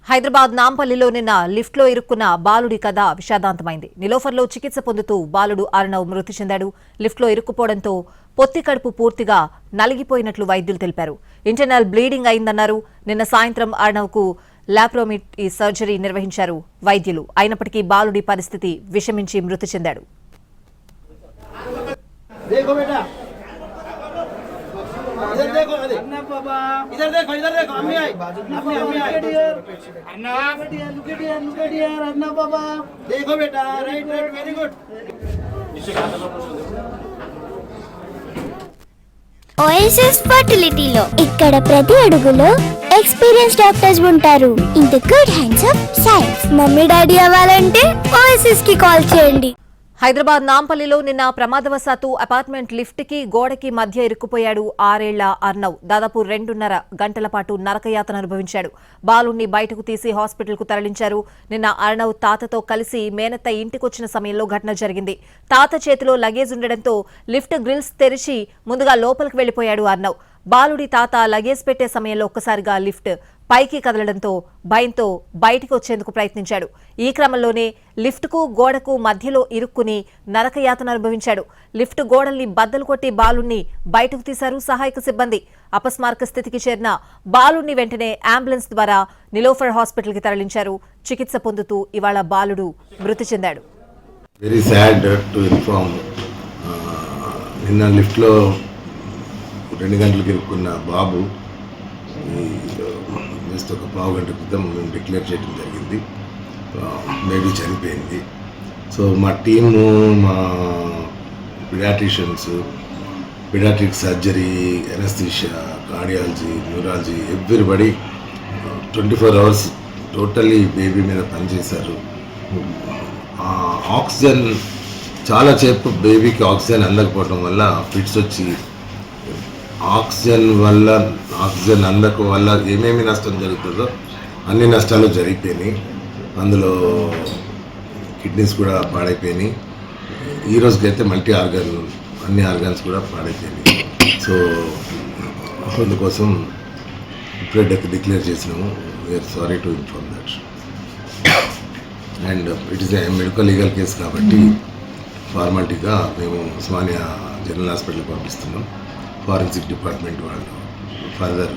హైదరాబాద్ నాంపల్లిలో నిన్న లిఫ్ట్లో ఇరుక్కున్న బాలుడి కథ విషాదాంతమైంది. నిలోఫర్లో చికిత్స పొందుతూ బాలుడు అర్ణవ్ మృతి చెందాడు. లిఫ్ట్లో ఇరుక్కుపోవడంతో పొత్తి కడుపు పూర్తిగా నలిగిపోయినట్లు వైద్యులు తెలిపారు. ఇంటర్నల్ బ్లీడింగ్ అయిందన్నారు. నిన్న సాయంత్రం అర్ణవ్కు లాప్రోటమీ సర్జరీ నిర్వహించారు వైద్యులు. అయినప్పటికీ బాలుడి పరిస్థితి విషమించి మృతి చెందాడు. इधर देखो अन्ना बाबा इधर देखो अम्मी आई अन्ना लुक एट हियर अन्ना बाबा देखो बेटा राइट वेरी गुड ఓఎస్ఎస్ ఫర్టిలిటీలో ఇక్కడ ప్రతి అడుగులో ఎక్స్పీరియన్స్ డాక్టర్స్ ఉంటారు. In the good hands of science. Mummy daddy అవ్వాలంటే ఓఎస్ఎస్ కి కాల్ చేయండి. హైదరాబాద్ నాంపల్లిలో నిన్న ప్రమాదవశాత్తు అపార్ట్మెంట్ లిఫ్ట్ కి గోడకి మధ్య ఇరుక్కుపోయాడు 6 ఏళ్ల అర్ణవ్. దాదాపు 2.5 గంటల పాటు నరకయాతన అనుభవించాడు. బాలుణ్ణి బయటకు తీసి హాస్పిటల్ కు తరలించారు. నిన్న అర్ణవ్ తాతతో కలిసి మేనత్త ఇంటికొచ్చిన సమయంలో ఘటన జరిగింది. తాత చేతిలో లగేజ్ ఉండడంతో లిఫ్ట్ గ్రిల్స్ తెరిచి ముందుగా లోపలికి వెళ్లిపోయాడు అర్ణవ్. బాలుడి తాత లగేజ్ పెట్టే సమయంలో ఒక్కసారిగా లిఫ్ట్ పైకి కదలడంతో భయంతో బయటికి వచ్చేందుకు ప్రయత్నించాడు. ఈ క్రమంలోనే లిఫ్ట్కు గోడకు మధ్యలో ఇరుక్కుని నరకయాతన అనుభవించాడు. లిఫ్ట్ గోడల్ని బద్దలు కొట్టి బాలుణ్ణి బయటకు తీశారు సహాయక సిబ్బంది. అపస్మారక స్థితికి చేరిన బాలుణ్ణి వెంటనే అంబులెన్స్ ద్వారా నిలోఫర్ హాస్పిటల్ కి తరలించారు. చికిత్స పొందుతూ ఇవాళ బాలుడు మృతి చెందాడు. వెరీ సాడ్ టు ఇన్ఫార్మ్, నిన్న లిఫ్ట్లో 2 గంటలకు ఇరుక్కున్న బాబు జస్ట్ ఒక పావు గంట క్రితం మేము డిక్లేర్ చేయడం జరిగింది. బేబీ చనిపోయింది. సో మా టీము, మా paediatricians, paediatric surgery, anaesthesia, cardiology, neurology, everybody 24 hours totally baby మీద పనిచేశారు. ఆక్సిజన్ చాలా సేపు బేబీకి ఆక్సిజన్ అందకపోవడం వల్ల ఫిట్స్ వచ్చి ఆక్సిజన్ అందక వల్ల ఏమేమి నష్టం జరుగుతుందో అన్ని నష్టాలు జరిగిపోయినాయి. అందులో కిడ్నీస్ కూడా పాడైపోయినాయి. ఈ రోజుకైతే అన్ని ఆర్గాన్స్ కూడా పాడైపోయినాయి. సో అందుకోసం ఇప్పుడే డెత్ డిక్లేర్ చేసినాము. We are sorry to inform that. And it is a medical legal case కాబట్టి ఫార్మాలిటీగా మేము ఉస్మానియా జనరల్ హాస్పిటల్కి పంపిస్తున్నాం. ఫారెన్సిక్ డిపార్ట్మెంట్ వాళ్ళు ఫర్దర్